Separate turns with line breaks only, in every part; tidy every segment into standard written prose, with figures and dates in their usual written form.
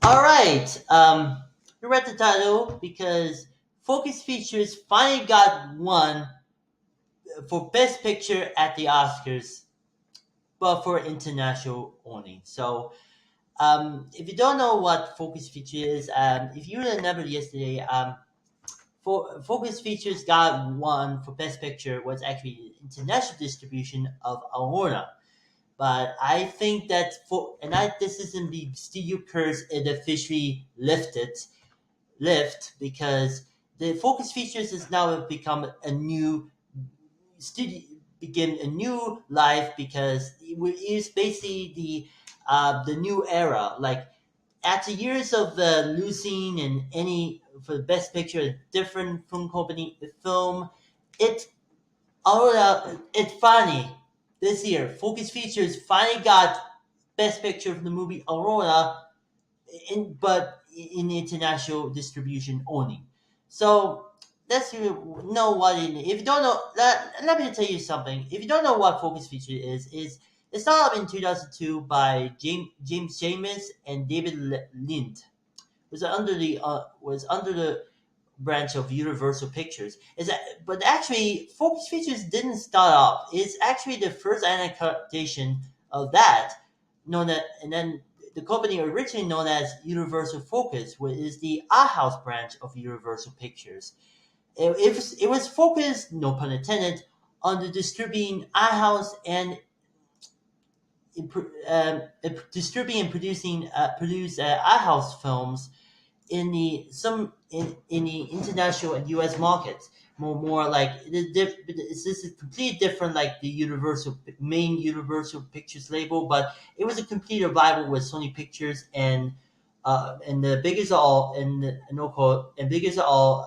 All right. You read the title because Focus Features finally got one for Best Picture at the Oscars, but for international only. So, if you don't know what Focus Feature is, if you remember yesterday, Focus Features got one for Best Picture was actually international distribution of Aurora. But I think that this isn't the studio curse it officially lift because the Focus Features has now become a new studio begin a new life because it is basically the new era. Like after years of losing and any for the best picture, a different film company film, it it finally this year Focus Features finally got best picture for the movie Aurora but in international distribution only. So let's know what it. If you don't know, let me tell you something. If you don't know what Focus Feature is it started up in 2002 by James Jamis and David Lind. Was under the branch of Universal Pictures. But actually, Focus Features didn't start off. It's actually the first adaptation of that, and then the company originally known as Universal Focus, which is the art house branch of Universal Pictures. It was focused, no pun intended, on the distributing art house and distributing and produce art house films in the international and U.S. markets. More like this is completely different, like the main Universal Pictures label, but it was a complete revival with Sony Pictures and the biggest of all and biggest of all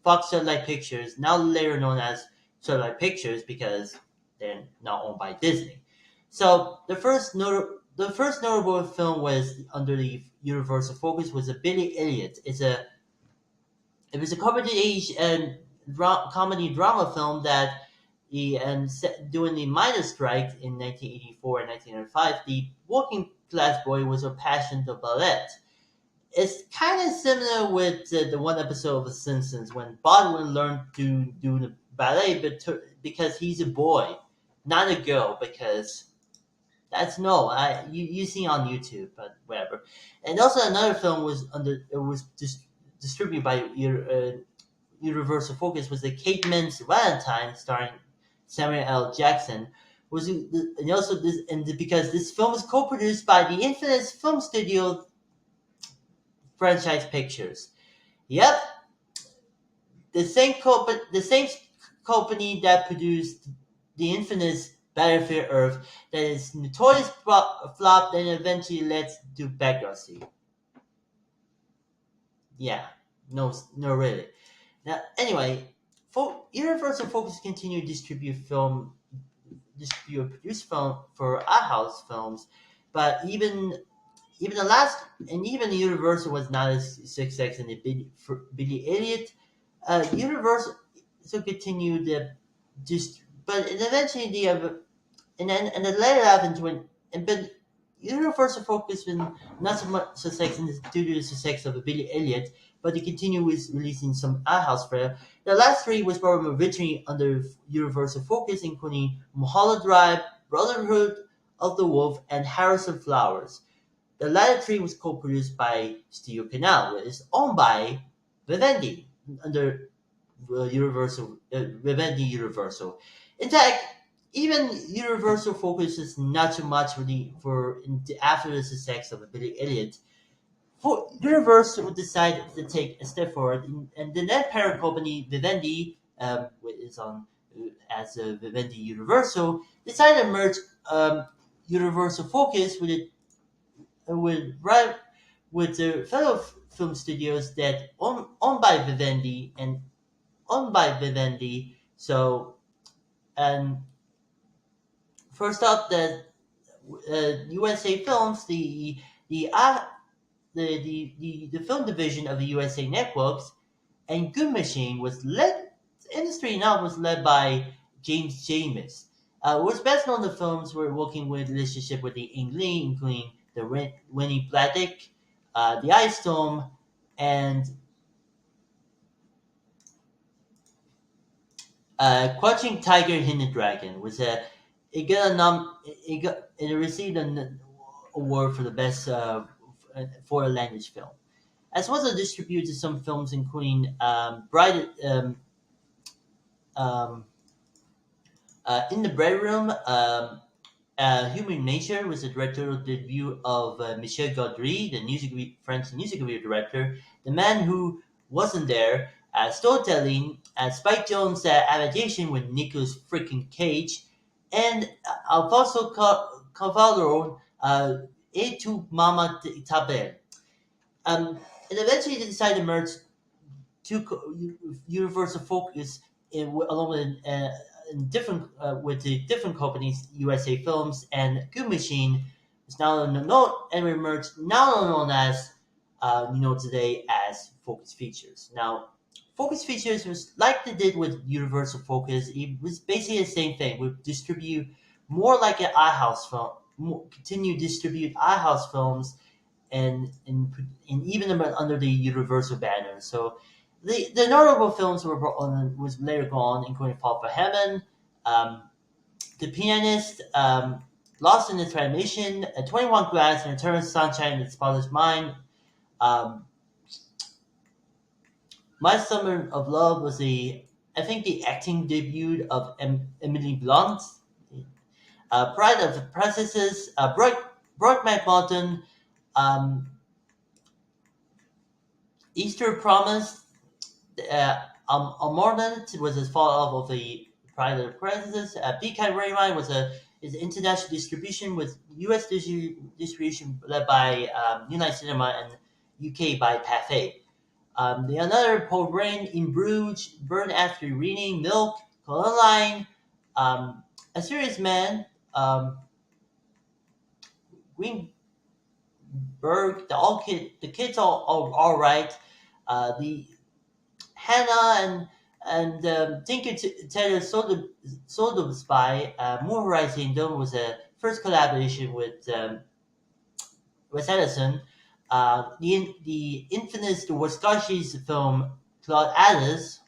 Fox Satellite Pictures, now later known as Satellite Pictures because they're now owned by Disney. So the first notable film was under the Universal Focus was a Billy Elliot. It was a comedy age and comedy drama film that during the miners' strike in 1984 and 1995, the working class boy was a passion to ballet. It's kind of similar with the one episode of The Simpsons when Baldwin learned to do the ballet, because he's a boy, not a girl. Because that's no, you see on YouTube, but whatever. And also another film was distributed by Universal Focus was the Kate Mintz Valentine starring Samuel L. Jackson. Because this film was co-produced by the infamous film studio Franchise Pictures. Yep, the same company that produced the infamous Battlefield Earth that is notorious flop and eventually led to bankruptcy. Yeah, no, really. Now, anyway, Universal Focus continued to produce film for art house films, but even the last, and even Universal was not as success in the Billy Elliot. Universal so continued but eventually and then later happened when but Universal Focus been not so much success due to the success of Billy Elliot, but they continue with releasing some art house fare. The last three was probably originally under Universal Focus, including Mulholland Drive, Brotherhood of the Wolf, and Harrison Flowers. The latter three was co-produced by Studio Canal, which is owned by Vivendi under Vivendi Universal. In fact, even Universal focuses not too much after the success of Billy Elliot. Universal decided to take a step forward, and the net parent company Vivendi, which is on as a Vivendi Universal, decided to merge Universal Focus with with the fellow film studios that owned by Vivendi and owned by Vivendi. So, and first up, USA Films, the film division of the USA Networks, and Good Machine industry now was led by James Jamis. Was best known the films were working with relationship with the Ing Lee, including the Winnie Bladdick, The Ice Storm, and Crouching Tiger, Hidden Dragon was a it received an award for the best foreign language film. As well as distributed some films including um, In the Bread Room. Human Nature was the directorial debut of Michel Gondry, the French music video director. The Man Who Wasn't There, Storytelling, Spike Jones' adaptation with Nicolas freaking Cage, and Alfonso Cavallo, Et tu Mama Taben. Um, and eventually they decided to merge two Universal Focus along with in different with the different companies, USA Films and Good Machine, is now known and emerged now known as today as Focus Features. Now, Focus Features was like they did with Universal Focus. It was basically the same thing. We distribute more like an iHouse film, continue to distribute iHouse films and even under the Universal banner. So the notable films was later on, including Fall for Heaven, um, The Pianist, Lost in the Transmission, 21 Grams, and Eternal Sunshine in the Spotless Mind. Um, My Summer of Love was I think the acting debut of Emily Blunt. Pride of the Princesses, Brokeback Mountain, um, Easter Promise, Mordant was a follow-up of the prior Princesses. Beacon Raymine was is international distribution with U.S. distribution led by United Cinema and UK by Pathé. The another Paul Rain in Bruges, Burn After Reading, Milk, Colonine, A Serious Man, Greenberg, the kids all right. The Hannah and Tinker Tailor Soldier of Spy, Moonrise Kingdom was a first collaboration with Wes Anderson. The infamous Waskashi's film Claude Atlas,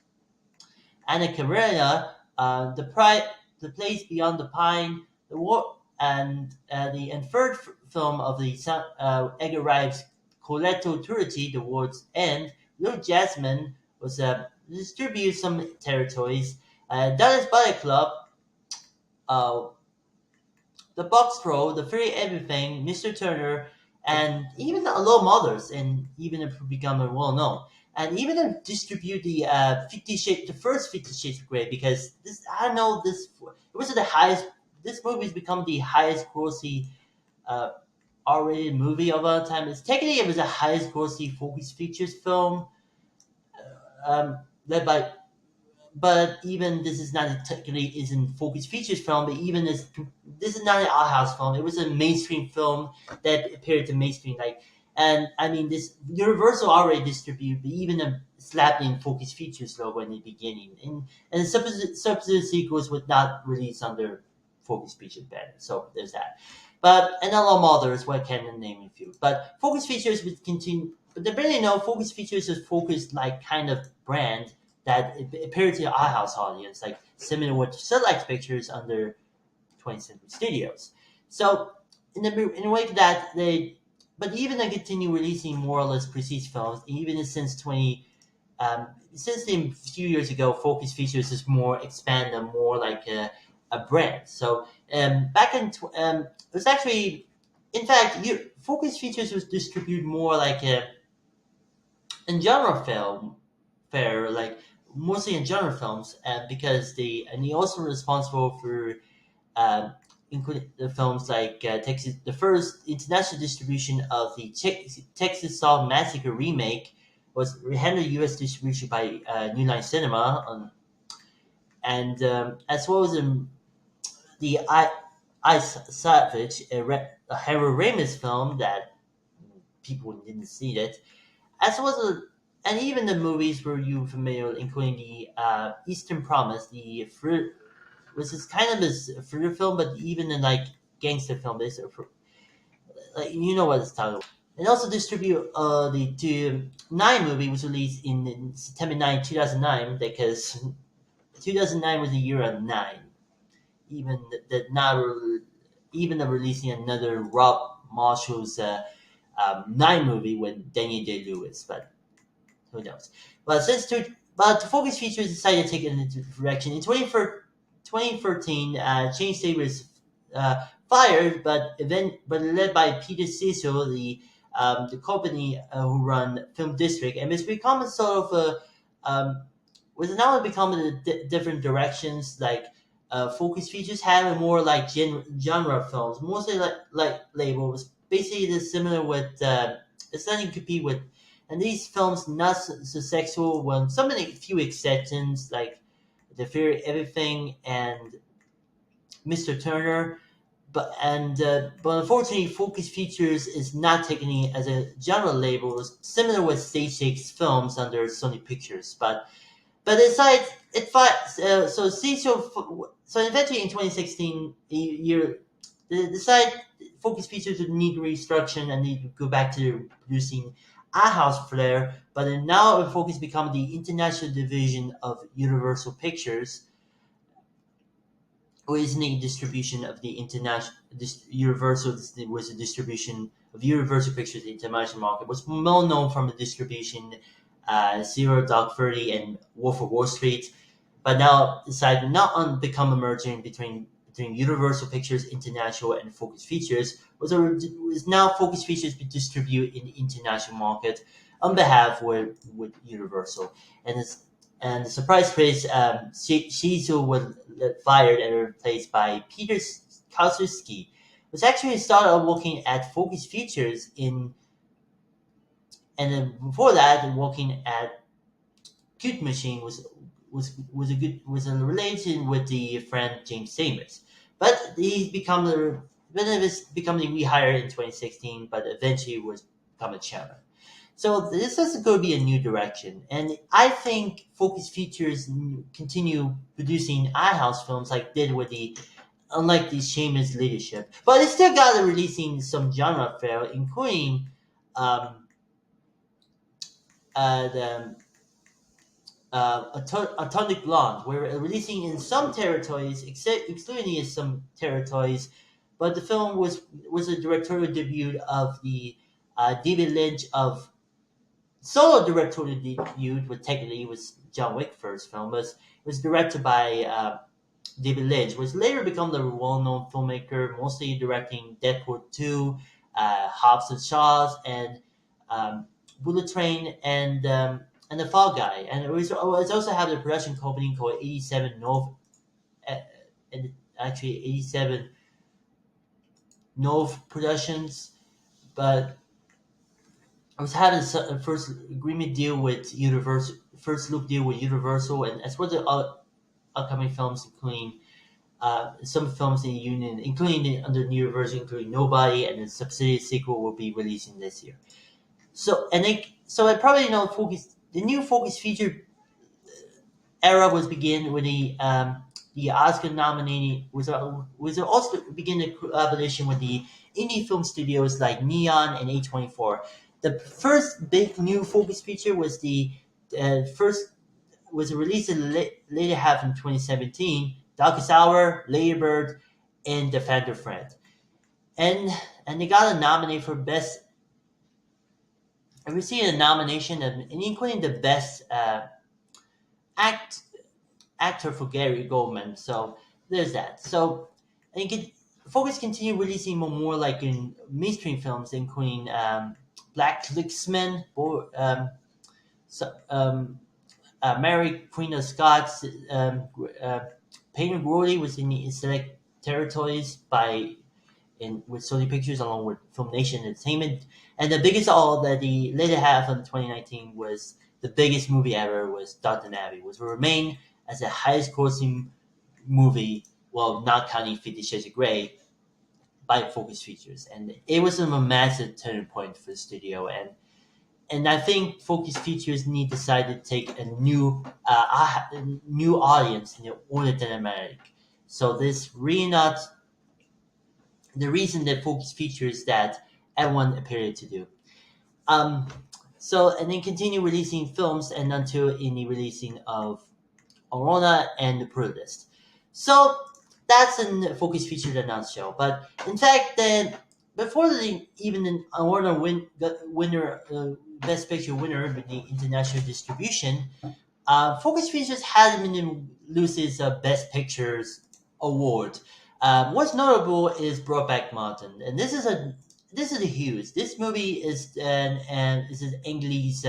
Anna Karenina, the Place Beyond the Pine, the War, and third film of the Edgar Wright's Coletto trilogy, The World's End, Little Jasmine was distribute some territories. Dallas Buyers Club, uh, The Box Pro, The Free Everything, Mr. Turner, and even the Alone Mothers, and even if become well known. And even to distribute the first 50 Shades of Grey, because this, I don't know, it was the highest, this movie's become the highest grossing uh, R-rated movie of all time. Technically, it was the highest grossing Focus Features film, led by, but even this is not technically isn't Focus Features film, but even this is not an art house film. It was a mainstream film that appeared to mainstream and I mean this Universal already distributed, but even slapped in Focus Features logo in the beginning, and the subsequent sequels would not release under Focus Features banner. So there's that. But and a lot more others, what can I name a few? But Focus Features would continue. But the really know Focus Features is focused like kind of brand that appeared to the art house audience, like similar to Sunlight Pictures under 20th Century Studios. So in a way that but even they continue releasing more or less prestige films, even since a few years ago, Focus Features is more expand and more like a brand. So back in it was actually, in fact, Focus Features was distributed more like a in genre film fair, like mostly in genre films, because he also responsible for um, including the films like Texas, the first international distribution of the Texas Saw Massacre remake was handled U.S. distribution by New Line Cinema, and as well as the I Savage, a Harold Ramis film that people didn't see it, as well as and even the movies were you familiar, including the Eastern Promise, which is kind of a thriller film, but even in like gangster film, like what it's titled. and also distribute the Nine movie was released in September 9, 2009, because 2009 was the year of nine. Even that not even of releasing another Rob Marshall's Nine movie with Daniel Day Lewis, but who knows? But Focus Features decided to take it in a different direction. In 2013, Shane Stay was fired, but led by Peter Cecil, the company who run Film District, and it's become a sort of was now becoming different directions. Like Focus Features had a more like genre films, mostly like labels, basically the similar with it's nothing to compete with. And these films not so sexual, with so many few exceptions like The Fear of Everything and Mr. Turner. But unfortunately, Focus Features is not taking it as a genre label, similar with Stage Six Films under Sony Pictures. But aside, so so eventually in 2016, the decide Focus Features would need restructuring and need to go back to producing a house flair. But then now Focus become the international division of Universal Pictures, originally distribution of the international Universal was the distribution of Universal Pictures. The international market was well known from the distribution Zero Dark 30 and Wolf of Wall Street, but now decided not on become a merging between Universal Pictures International and Focus Features was now Focus Features be distribute in the international market on behalf with Universal. And the surprise twist, Shizu was fired and replaced by Peter Kazuski, was actually started working at Focus Features and then before that working at Cute Machine was a good was a relation with the friend James Samers, but he's become the then was becoming rehired in 2016, but eventually was become a chairman. So this is going to be a new direction, and I think Focus Features continue producing art house films like did with the unlike the Shaman's leadership, but they still got releasing some genre fare, including um, the Atomic Blonde. We're releasing in some territories, except excluding in some territories, but the film was a directorial debut of the David Lynch of solo directorial debut, but technically it was John Wick first film, was directed by David Lynch, was later become the well-known filmmaker, mostly directing Deadpool 2, Hobbs and Shaws, and Bullet Train, and The Fall Guy. And it was also have the production company called 87 Nov, uh, and actually 87 Nov Productions, but I was having a first agreement deal with Universal, first look deal with Universal, and as well as the upcoming films, including some films in the Union, including under new version, including Nobody, and the subsidiary sequel will be releasing this year. So I probably know the new Focus feature era was begin with the Oscar nominated was also begin the collaboration with the indie film studios like Neon and A24. The first big new Focus feature was the first was released in the later half in 2017. Darkest Hour, Lady Bird, and The Phantom Friend, and and they got a nomination for best. I received a nomination of, and including the best act actor for Gary Goldman. So there's that. So and you could Focus continue releasing more like in mainstream films, including Black Klicksman, so, Mary Queen of Scots, Peyton Brody was in select territories with Sony Pictures along with Film Nation Entertainment. And the biggest of all that the later half of 2019 was the biggest movie ever was Downton Abbey, which will remain as the highest grossing movie, well, not counting 50 Shades of Grey, by Focus Features. And it was a massive turning point for the studio. And I think Focus Features need decide to take a new audience in order than America. So this really not the reason that Focus Features that everyone appeared to do. Um, so and then continue releasing films and until in the releasing of Aurora and the Brutalist. So that's a focus featured announced show. But in fact, then before even the Aurora winner, Best Picture winner with the international distribution, Focus Features hasn't been Lucy's Best Pictures award. What's notable is Brokeback Mountain, and this is a huge. This movie is and this is Ang Lee's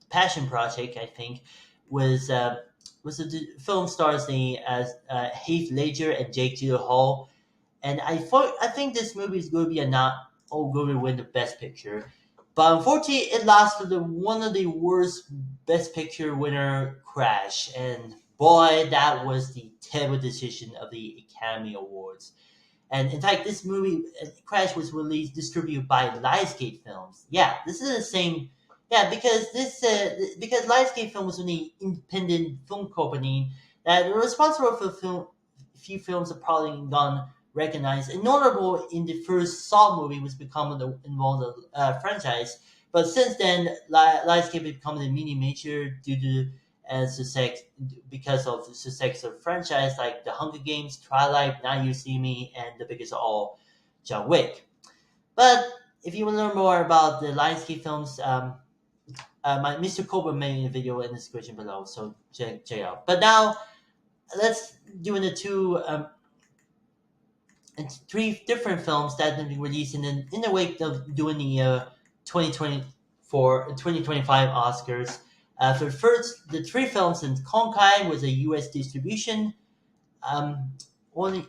passion project. I think was the film stars as Heath Ledger and Jake Gyllenhaal, and I think this movie is going to be a not going to win the Best Picture, but unfortunately, it lost to the one of the worst Best Picture winner, Crash, and boy, that was the terrible decision of the Academy Awards. And in fact, this movie, Crash, was released, distributed by Lionsgate Films. Yeah, this is the same. Yeah, because Lionsgate Films was an independent film company that were responsible for few films that probably gone recognized. And notable in the first Saw movie was becoming the involved franchise. But since then, Lionsgate become the mini major due to success because of the success of franchise like The Hunger Games, Twilight, Now You See Me, and the biggest of all, John Wick. But if you want to learn more about the Lionsgate films, my Mr. Cobra made a video in the description below, so check it out. But now let's do the three different films that have been released in the wake of doing the 2025 Oscars. For first, the three films in Konkai was a U.S. distribution, um, only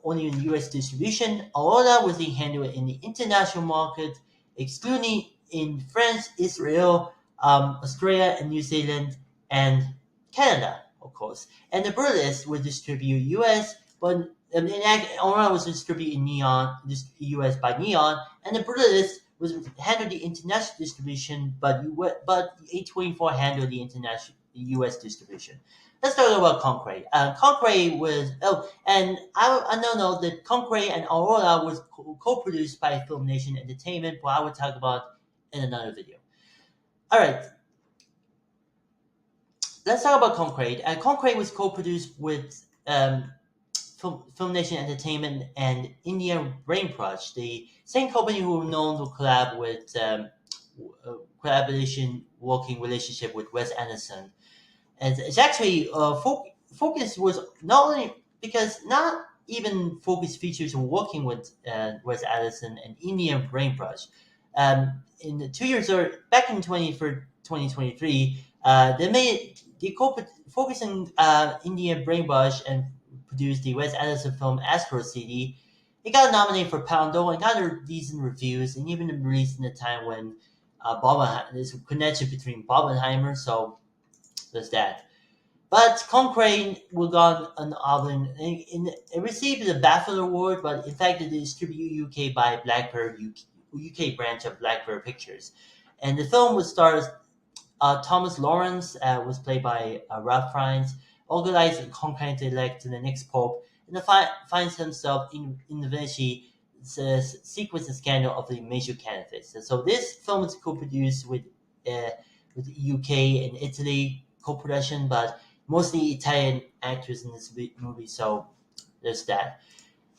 only in U.S. distribution. Aurora was handled in the international market, excluding in France, Israel, Australia, and New Zealand, and Canada, of course. And the Brutalist was distributed U.S., but Aurora was distributed in U.S. by Neon, and the Brutalist was handled the international distribution, but A24 handled the international U.S. distribution. Let's talk about Concrete. Concrete was and I don't know that Concrete and Aurora was co-produced by Film Nation Entertainment, but I will talk about in another video. All right, let's talk about Concrete. Concrete was co-produced with Film Nation Entertainment and India Brain Project, the same company who were known to collab with collaboration working relationship with Wes Anderson. And it's actually Focus was not only because not even Focus Features were working with Wes Anderson and Indian Brain Brush. In the 2 years or back in 2023, Focus in Indian Brain Brush and produced the Wes Anderson film Astro City. It got nominated for Poundo and got decent reviews, and even released in a time when there's a connection between Barbenheimer, so there's that. But Concrete will go on album. It received the BAFTA award, but in fact it is distributed UK by Blackbird UK branch of Blackbird Pictures. And the film was stars Thomas Lawrence, was played by Ralph Fiennes, organized and Concrete to elect the next pope, and finds himself in the Venice sequence and scandal of the major candidates. So this film is co-produced with UK and Italy co-production, but mostly Italian actors in this movie, so there's that.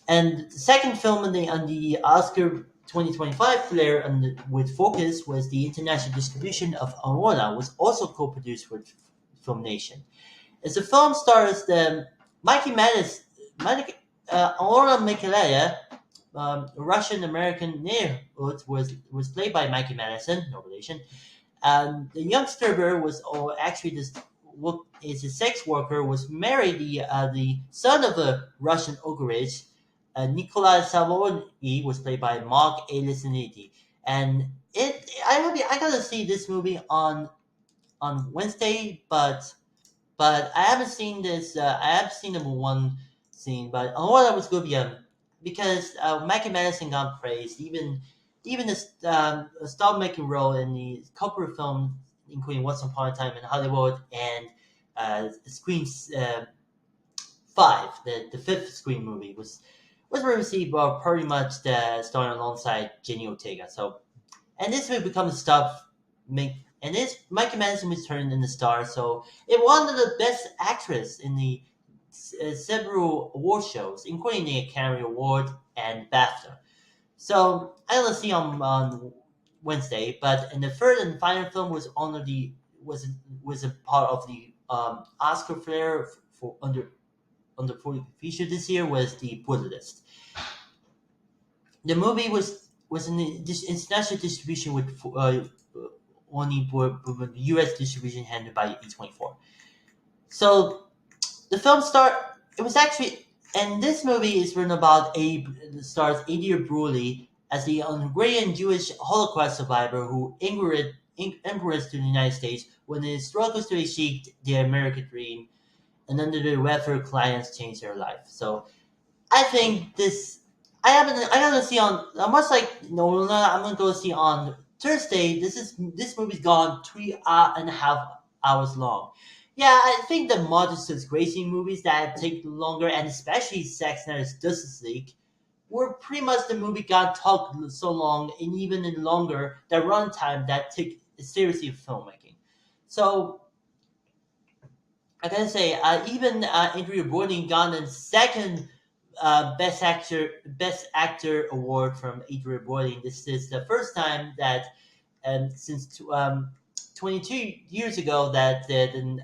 And the second film on the Oscar 2025 flair with Focus was the international distribution of Aurora, was also co-produced with Film Nation. As the film stars the Aurora Michaela, Russian American neighborhood was played by Mikey Madison, no relation. The youngster was actually this is a sex worker, was married the son of a Russian oligarch. Nikolai Saloni was played by Mark Elisiniti, and I got to see this movie on Wednesday, but I haven't seen this. I have seen the one scene, but Aurora was good because Mackie Madison got praised. Even this star making role in the couple of films, including Once Upon a Time in Hollywood and Scream 5, the fifth Scream movie was received pretty much starring alongside Jenny Ortega. So and this movie becomes stuff. And this Mikey Madison returned in the star, so it won the Best Actress in the several award shows, including the Academy Award and BAFTA. So I will see on Wednesday, but in the third and final film was under the was a part of the Oscar flair for under 40 feature this year was the Brutalist. The movie was in this international distribution with only U.S. distribution handled by A24. So the film it was actually, and this movie is written about stars Adria Brody as the Hungarian Jewish Holocaust survivor who immigrated to the United States when it struggles to achieve the American dream, and under the welfare clients change their life. So I think this. I gotta see on. I'm much like no. I'm gonna go see on Thursday. This movie's gone 3.5 hours long. Yeah, I think the Monsters Gracie movies that take longer, and especially Zack Snyder's Justice League, were pretty much the movie got talked so long and even in longer the runtime that take seriously filmmaking. So I gotta say, even Andrea Boarding got the second Best Actor award from Adria Boarding. This is the first time that since 22 years ago that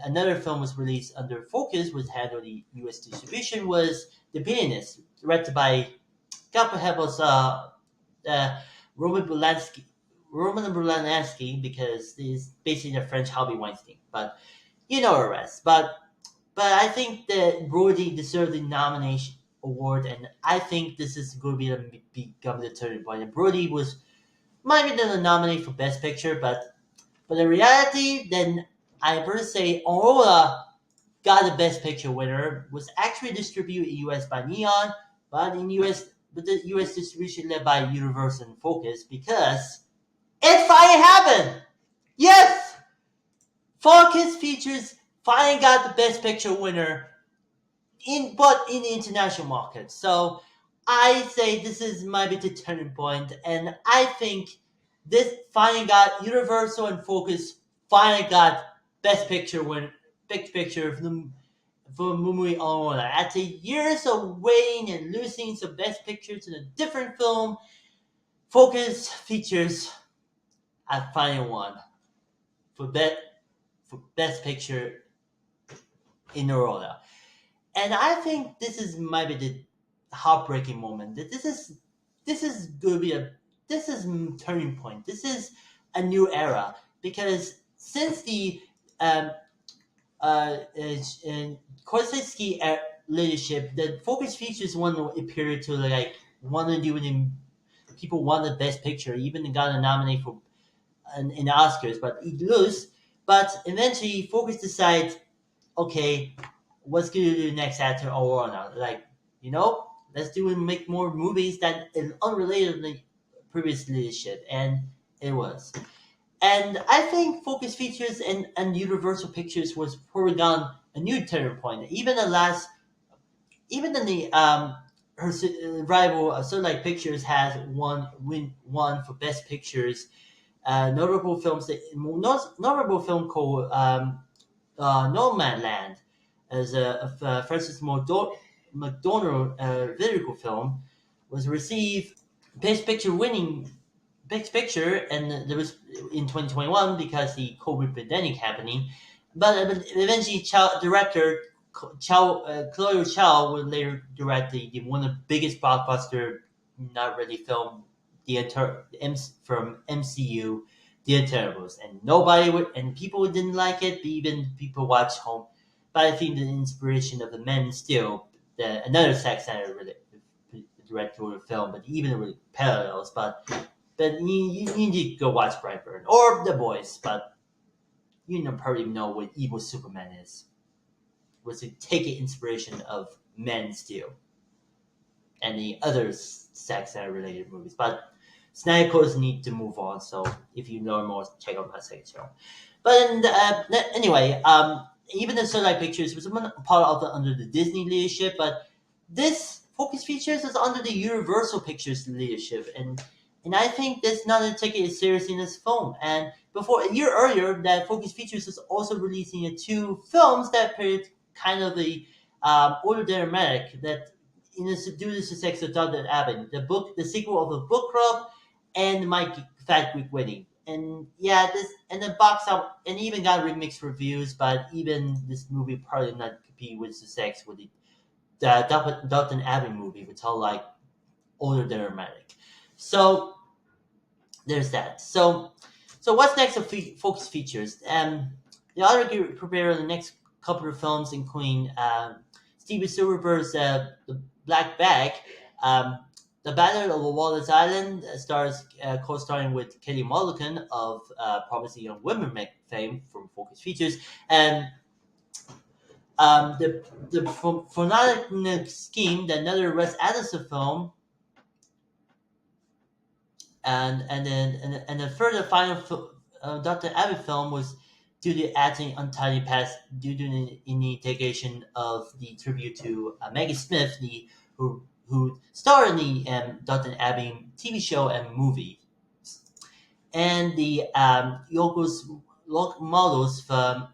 another film was released under Focus, was handled the U.S. distribution, was The Pianist, directed by God help us, uh, Roman Polanski. Roman Polanski, because he's basically a French Harvey Weinstein, but you know the rest. But I think that Brody deserved the nomination award, and I think this is going to become the turning point. And Brody might be the nominee for Best Picture, but in reality, then I first say Aurora got the Best Picture winner. Was actually distributed in U.S. by Neon, but the U.S. distribution led by Universal and Focus because it finally happened. Yes, Focus Features finally got the Best Picture winner in the international market. So I say this is might be the turning point, and I think this finally got Universal and Focus finally got Best Picture for movie owner. After years of waiting and losing some Best Pictures in a different film, Focus Features I finally won for Best Picture in Aurora. And I think this is might be the heartbreaking moment. That this is going to be this is turning point. This is a new era because since the um, Korsetsky leadership, the Focus Features one appeared to like want to do it. People won the Best Picture, even got a nominee for in the Oscars, but he lose. But eventually, Focus decides, okay, what's going to do next after Aurora? Like, let's do and make more movies that is unrelated to the previous leadership, and it was. And I think Focus Features and Universal Pictures was foregone a new turning point. Even in the her rival Sunlight Pictures has won for Best Pictures. Notable film called No Man Land as a Francis McDonald lyrical film was received Best Picture, and there was in 2021 because the COVID pandemic happening. But eventually, director Chloe Chow would later direct the one of the biggest blockbuster not really film from MCU, The Eternals, and nobody would and people didn't like it. Even people watch home. But I think the inspiration of the Men Still, another Zack Snyder director of the film, but even with parallels. But you need to go watch Brightburn or The Boys. But probably know what evil Superman is. Was to take an inspiration of Men Steel and the other Zack Snyder related movies. But Snyder Codes need to move on. So if you know more, check out my second channel. But anyway, even the Sunlight Pictures was part of under the Disney leadership, but this Focus Features is under the Universal Pictures leadership, and and I think that's not to take it seriously in this film. And before a year earlier, that Focus Features was also releasing two films that paired kind of the older dramatic that in the due to the success of Downton Abbey, the sequel of the book club, and Mike Fat Greek Wedding. And yeah, this and the box out and even got remixed reviews, but even this movie probably not compete with success with the Downton Abbey movie, which all like older dramatic. So there's that. So what's next of Focus Features? The other prepare the next couple of films, including Steven Spielberg's The Black Bag, um, The Battle of Wallace Island, stars co-starring with Kelly Mulligan of Promising Young Women fame from Focus Features, and the Phonetic Scheme, another Wes Anderson film, and the further final Dr. Abbott film was due to acting untimely past due to the initiation of the tribute to Maggie Smith, who starred in the Dr. Abbey TV show and movie, and the Yoko's models from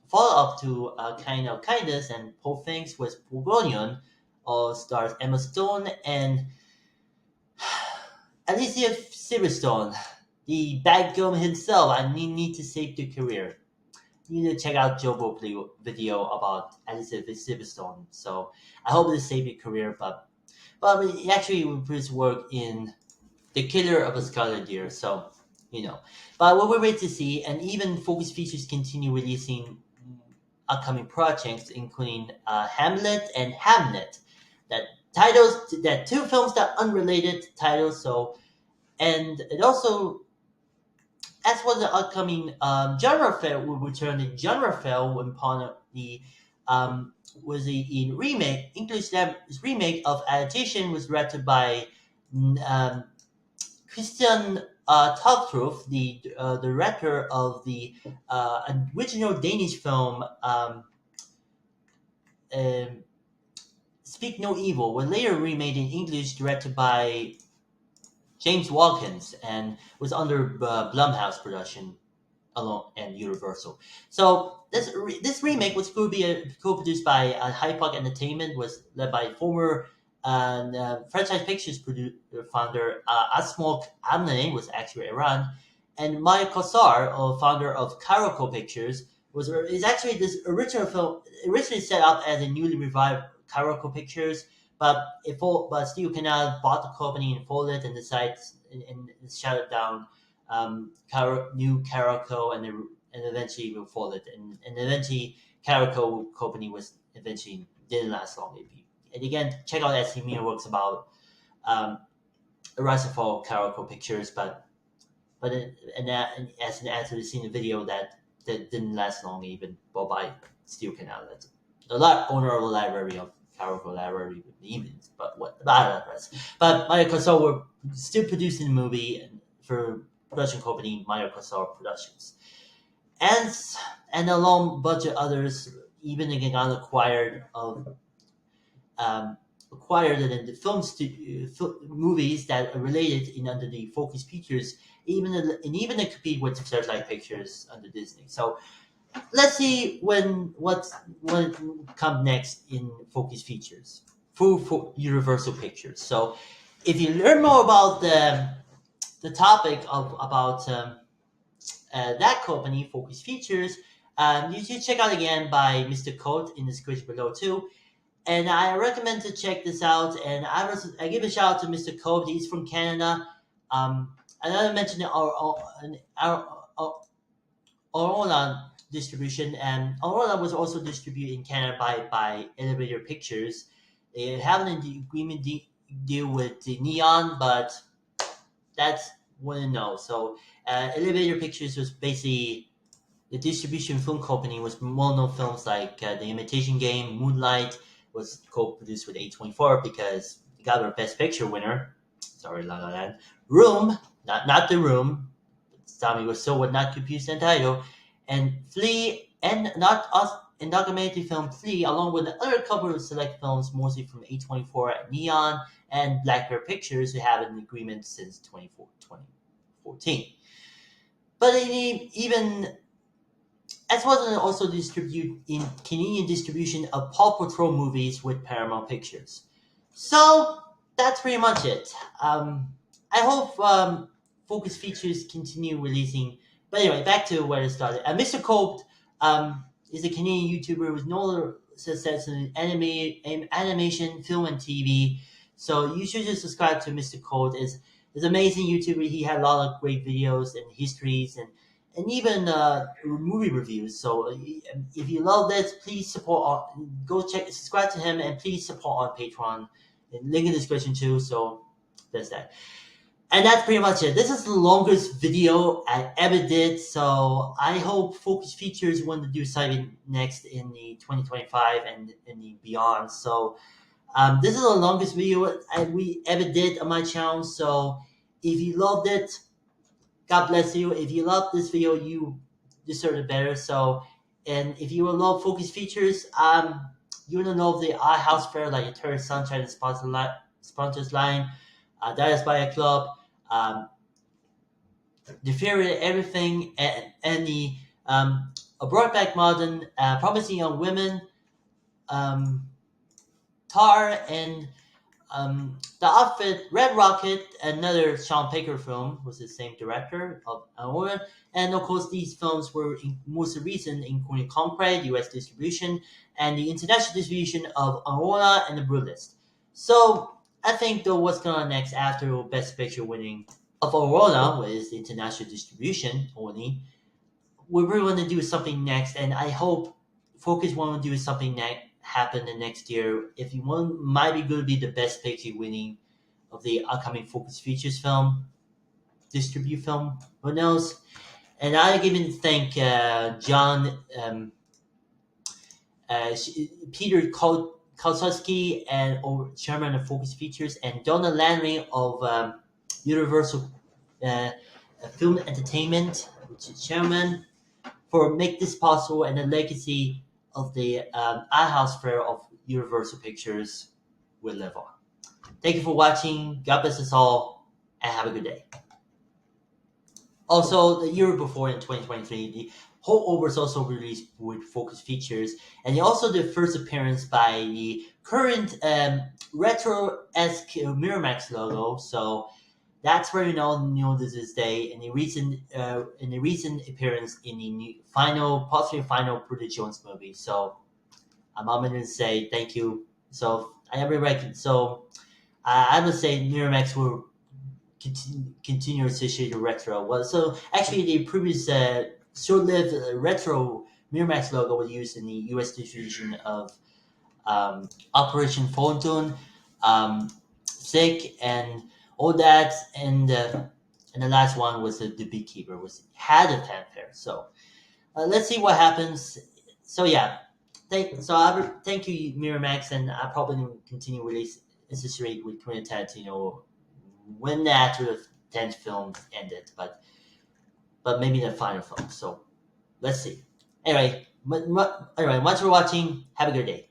follow up to Kind of Kindness and Poor Things with Bulgarian, all stars Emma Stone and Alicia Silverstone, the bad girl himself. I need to save the career. You need to check out Joblo video about Alicia Silverstone. So I hope it saved your career, but I mean, actually will put his work in The Killer of a Scarlet Deer. So you know, but what we're ready to see, and even Focus Features continue releasing upcoming projects, including Hamlet and Hamnet. That that two films that are unrelated titles. So and it also, as for the upcoming genre fair, will return the genre fair when upon the was the remake remake of adaptation was directed by um, Christian Tolstrup, the director of the original Danish film um, Speak No Evil, was later remade in English, directed by James Watkins, and was under Blumhouse production alone and Universal. So this remake was going to be co-produced by Hyde Park Entertainment, was led by former franchise pictures founder Asmok Amne, was actually Iran, and Maya Kassar, founder of Carolco Pictures, is actually this original film originally set up as a newly revived Carolco Pictures, but Steve Canal bought the company and folded and decided and shut it down. New Carolco, and eventually we folded, and eventually Carolco company was eventually didn't last long. Maybe. And again, check out SC Mia works about um, a rise and fall of Carolco Pictures, and as an answer to seeing the video that didn't last long, even bought by Steel Canal. That's the owner of the library of Carolco Library with Demons, but what about that? But Michael Kassar were still producing the movie for production company Meyer Kassar Productions, and along budget others even again got acquired in the movies that are related in under the Focus Features, even to compete with Searchlight Pictures under Disney. So let's see what come next in Focus Features for Universal Pictures. So if you learn more about the topic of about that company, Focus Features, you should check out again by Mr. Coat in the description below too. And I recommend to check this out. And I give a shout out to Mr. Coat. He's from Canada. Another mention our Aurora distribution, and Aurora was also distributed in Canada by Elevator Pictures. They have an agreement deal with the Neon, but that's wouldn't know. So Elevator Pictures was basically the distribution film company was well-known films like The Imitation Game, Moonlight was co-produced with A24 because they got our Best Picture winner. Sorry, La La Land. Room, not The Room. Tommy was so would not confuse the title. And Flea and not us and documentary film 3, along with another couple of select films, mostly from A24, Neon, and Black Bear Pictures, who have an agreement since 2014. But even as well as also distribute in Canadian distribution of Paw Patrol movies with Paramount Pictures. So that's pretty much it. I hope Focus Features continue releasing. But anyway, back to where it started. Mr. Cope is a Canadian YouTuber with no success in animation, film, and TV. So you should just subscribe to Mr. Cold. Is amazing YouTuber. He had a lot of great videos and histories and even movie reviews. So if you love this, please support. Go subscribe to him, and please support on Patreon. And link in the description too. So that's that. And that's pretty much it. This is the longest video I ever did. So I hope Focus Features want to do something next in the 2025 and in the beyond. So this is the longest video we ever did on my channel. So if you loved it, God bless you. If you love this video, you deserve it better. So, and if you love Focus Features, you want to know the iHouse Fair, like Eternal Sunshine and sponsors line, That Is by a Club, the Fury, everything, and the a Broadback Modern, Promising Young Women, Tar, and the outfit Red Rocket, another Sean Baker film, was the same director of Aurora, and of course these films were most recent, including Concrete, U.S. distribution, and the international distribution of Aurora and The Brutalist. So I think though what's going on next after Best Picture winning of Aurora, which is the international distribution only, we really want to do something next, and I hope Focus want to do something next happen the next year. If you want, might be going to be the Best Picture winning of the upcoming Focus Features film, distribute film. Who knows? And I even thank John, Peter Kalsowski, and chairman of Focus Features, and Donna Landry of Universal Film Entertainment, which is chairman, for make this possible, and the legacy of the iHouse Fair of Universal Pictures will live on. Thank you for watching. God bless us all, and have a good day. Also, the year before in 2023, the Holdover was also released with Focus Features, and also the first appearance by the current retro-esque Miramax logo. So that's where you know this day in the recent appearance in the possibly final Bridget Jones movie. So I'm going to say thank you. So I reckon. So I would say Miramax will continue to issue the retro. Well, so actually the previous short-lived retro Miramax logo was used in the U.S. distribution of Operation Photon, Sick, and all that, and the last one was the Beekeeper, was had a fanfare. So let's see what happens. So yeah, thank you Miramax, and I probably will continue release this rate with Quentin Tarantino when the after the 10th film ended, but maybe the final film. So let's see. Anyway, much for watching. Have a good day.